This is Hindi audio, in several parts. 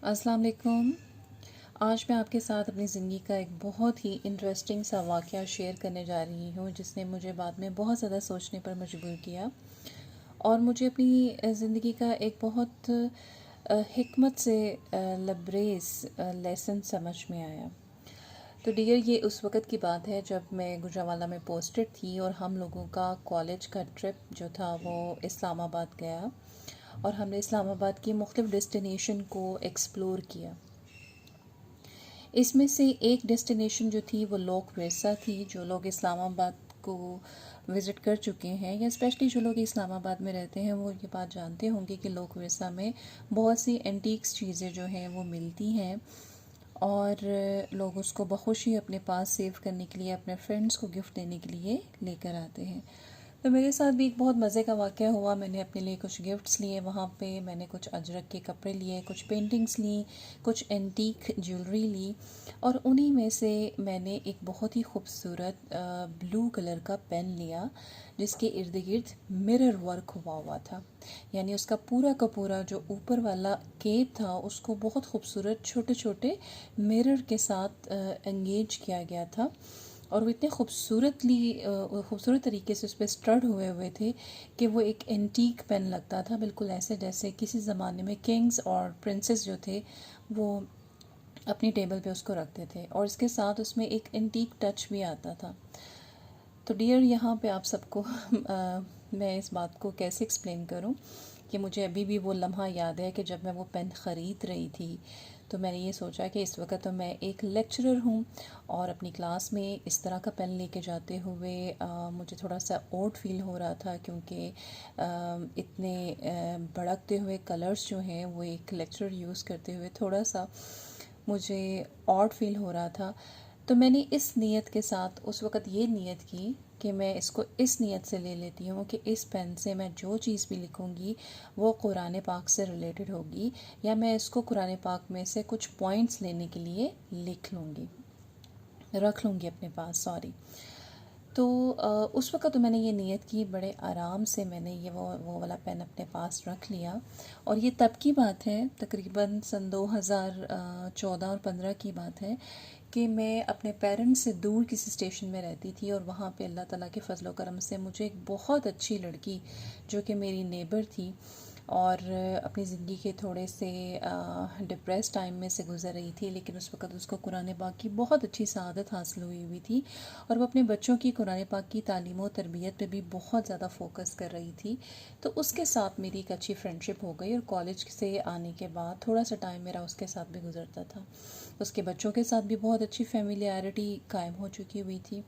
अस्सलाम वालेकुम। आज मैं आपके साथ अपनी ज़िंदगी का एक बहुत ही इंटरेस्टिंग सा वाक़या शेयर करने जा रही हूँ, जिसने मुझे बाद में बहुत ज़्यादा सोचने पर मजबूर किया और मुझे अपनी ज़िंदगी का एक बहुत हिकमत से लबरेज़ लेसन समझ में आया। तो डियर, ये उस वक़्त की बात है जब मैं गुजरांवाला में पोस्टेड थी और हम लोगों का कॉलेज का ट्रिप जो था वो इस्लामाबाद गया और हमने इस्लामाबाद की मुख्तलिफ़ डेस्टिनेशन को एक्सप्लोर किया। इसमें से एक डेस्टिनेशन जो थी वो लोक विरसा थी। जो लोग इस्लामाबाद को विज़िट कर चुके हैं या स्पेशली जो लोग इस्लामाबाद में रहते हैं वो ये बात जानते होंगे कि लोक विरसा में बहुत सी एंटीक्स चीज़ें जो हैं वो मिलती हैं और लोग उसको बखुशी अपने पास सेव करने के लिए, अपने फ्रेंड्स को गिफ्ट देने के लिए लेकर आते हैं। तो मेरे साथ भी एक बहुत मज़े का वाक़या हुआ। मैंने अपने लिए कुछ गिफ्ट्स लिए वहाँ पे, मैंने कुछ अजरक के कपड़े लिए, कुछ पेंटिंग्स ली, कुछ एंटीक ज्वेलरी ली और उन्हीं में से मैंने एक बहुत ही खूबसूरत ब्लू कलर का पेन लिया जिसके इर्द गिर्द मिरर वर्क हुआ था। यानी उसका पूरा का पूरा जो ऊपर वाला केप था उसको बहुत खूबसूरत छोटे छोटे मिरर के साथ एंगेज किया गया था और वो इतने खूबसूरत तरीके से उस पर स्टड हुए हुए थे कि वो एक एंटीक पेन लगता था, बिल्कुल ऐसे जैसे किसी ज़माने में किंग्स और प्रिंसेस जो थे वो अपनी टेबल पे उसको रखते थे और इसके साथ उसमें एक एंटीक टच भी आता था। तो डियर, यहाँ पे आप सबको मैं इस बात को कैसे एक्सप्लेन करूँ कि मुझे अभी भी वो लम्हा याद है कि जब मैं वो पेन ख़रीद रही थी तो मैंने ये सोचा कि इस वक्त तो मैं एक लेक्चरर हूँ और अपनी क्लास में इस तरह का पेन लेके जाते हुए मुझे थोड़ा सा ऑड फील हो रहा था क्योंकि इतने भड़कते हुए कलर्स जो हैं वो एक लेक्चरर यूज़ करते हुए थोड़ा सा मुझे ऑड फील हो रहा था। तो मैंने इस नीयत के साथ उस वक़्त ये नीयत की कि मैं इसको इस नीयत से ले लेती हूँ कि इस पेन से मैं जो चीज़ भी लिखूँगी वो कुरान पाक से रिलेटेड होगी या मैं इसको कुरान पाक में से कुछ पॉइंट्स लेने के लिए रख लूँगी अपने पास, सॉरी। तो उस वक़्त तो मैंने ये नीयत की, बड़े आराम से मैंने ये वो वाला पेन अपने पास रख लिया और ये तब की बात है, तकरीबन सन 2014 और 15 की बात है कि मैं अपने पेरेंट्स से दूर किसी स्टेशन में रहती थी और वहाँ पे अल्लाह ताला के फजल करम से मुझे एक बहुत अच्छी लड़की जो कि मेरी नेबर थी और अपनी ज़िंदगी के थोड़े से डिप्रेस टाइम में से गुज़र रही थी, लेकिन उस वक़्त उसको कुरान पाक की बहुत अच्छी सआदत हासिल हुई थी और वो अपने बच्चों की कुरान पाक की तालीम और तरबियत पे भी बहुत ज़्यादा फोकस कर रही थी। तो उसके साथ मेरी एक अच्छी फ्रेंडशिप हो गई और कॉलेज से आने के बाद थोड़ा सा टाइम मेरा उसके साथ भी गुजरता था। उसके बच्चों के साथ भी बहुत अच्छी फेमिलियरिटी कायम हो चुकी हुई थी।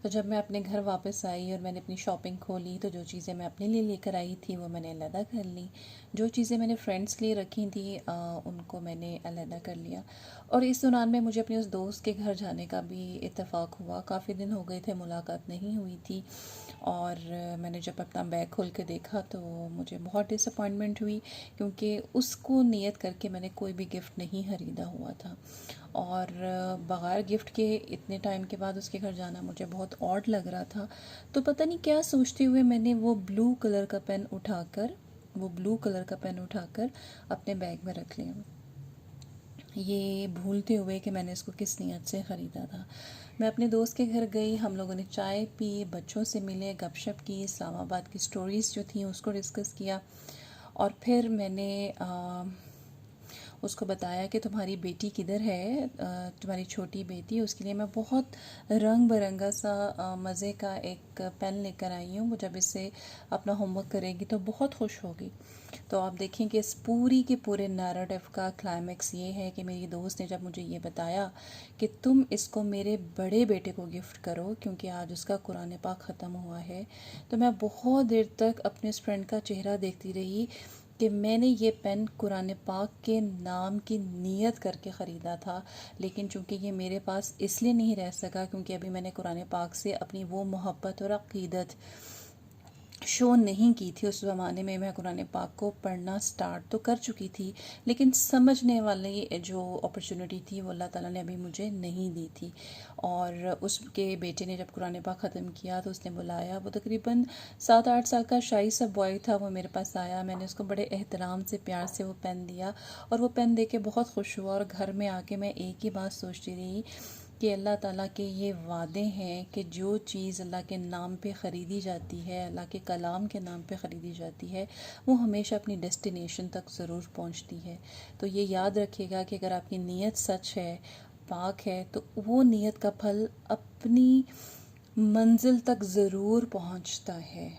तो जब मैं अपने घर वापस आई और मैंने अपनी शॉपिंग खोली तो जो चीज़ें मैं अपने लिए लेकर आई थी वो मैंने अलहदा कर ली, जो चीज़ें मैंने फ्रेंड्स के लिए रखी थी उनको मैंने अलहदा कर लिया। और इस दौरान में मुझे अपने उस दोस्त के घर जाने का भी इत्तेफाक हुआ। काफ़ी दिन हो गए थे, मुलाकात नहीं हुई थी और मैंने जब अपना बैग खोल के देखा तो मुझे बहुत डिसअपॉइंटमेंट हुई क्योंकि उसको नियत करके मैंने कोई भी गिफ्ट नहीं ख़रीदा हुआ था और बग़ैर गिफ्ट के इतने टाइम के बाद उसके घर जाना मुझे बहुत ऑड लग रहा था। तो पता नहीं क्या सोचते हुए मैंने वो ब्लू कलर का पेन उठाकर अपने बैग में रख लिया, ये भूलते हुए कि मैंने इसको किस नियत से ख़रीदा था। मैं अपने दोस्त के घर गई, हम लोगों ने चाय पी, बच्चों से मिले, गपशप की, इस्लामाबाद की स्टोरीज़ जो थी उसको डिस्कस किया और फिर मैंने उसको बताया कि तुम्हारी बेटी किधर है, तुम्हारी छोटी बेटी, उसके लिए मैं बहुत रंग बिरंगा सा मज़े का एक पेन लेकर आई हूँ, वो जब इससे अपना होमवर्क करेगी तो बहुत खुश होगी। तो आप देखें कि इस पूरी के पूरे नैरेटिव का क्लाइमेक्स ये है कि मेरी दोस्त ने जब मुझे ये बताया कि तुम इसको मेरे बड़े बेटे को गिफ्ट करो क्योंकि आज उसका कुरान पाक ख़त्म हुआ है, तो मैं बहुत देर तक अपने इस फ्रेंड का चेहरा देखती रही कि मैंने ये पेन कुरान पाक के नाम की नीयत करके ख़रीदा था, लेकिन चूंकि ये मेरे पास इसलिए नहीं रह सका क्योंकि अभी मैंने कुरान पाक से अपनी वो मोहब्बत और अक़ीदत शो नहीं की थी उस ज़माने में, मैं कुरान पाक को पढ़ना स्टार्ट तो कर चुकी थी, लेकिन समझने वाली जो अपॉर्चुनिटी थी वो अल्लाह ताला ने अभी मुझे नहीं दी थी। और उसके बेटे ने जब कुरान पाक ख़त्म किया तो उसने बुलाया, वो तकरीबन 7-8 साल का शाही सा बॉय था, वो मेरे पास आया, मैंने उसको बड़े एहतराम से प्यार से वो पेन दिया और वो पेन दे के बहुत खुश हुआ। और घर में आके मैं एक ही बात सोचती रही कि अल्लाह ताला के ये वादे हैं कि जो चीज़ अल्लाह के नाम पे ख़रीदी जाती है, अल्लाह के कलाम के नाम पे ख़रीदी जाती है, वो हमेशा अपनी डेस्टिनेशन तक ज़रूर पहुंचती है। तो ये याद रखिएगा कि अगर आपकी नीयत सच है, पाक है, तो वो नीयत का फल अपनी मंजिल तक ज़रूर पहुंचता है।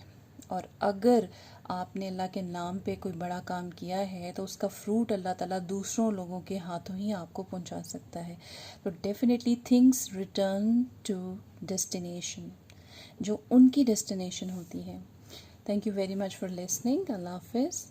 और अगर आपने अल्लाह के नाम पे कोई बड़ा काम किया है तो उसका फ्रूट अल्लाह ताला दूसरों लोगों के हाथों ही आपको पहुंचा सकता है। तो definitely things return to destination, जो उनकी डेस्टिनेशन होती है। Thank you very much for listening. Allah हाफिज़।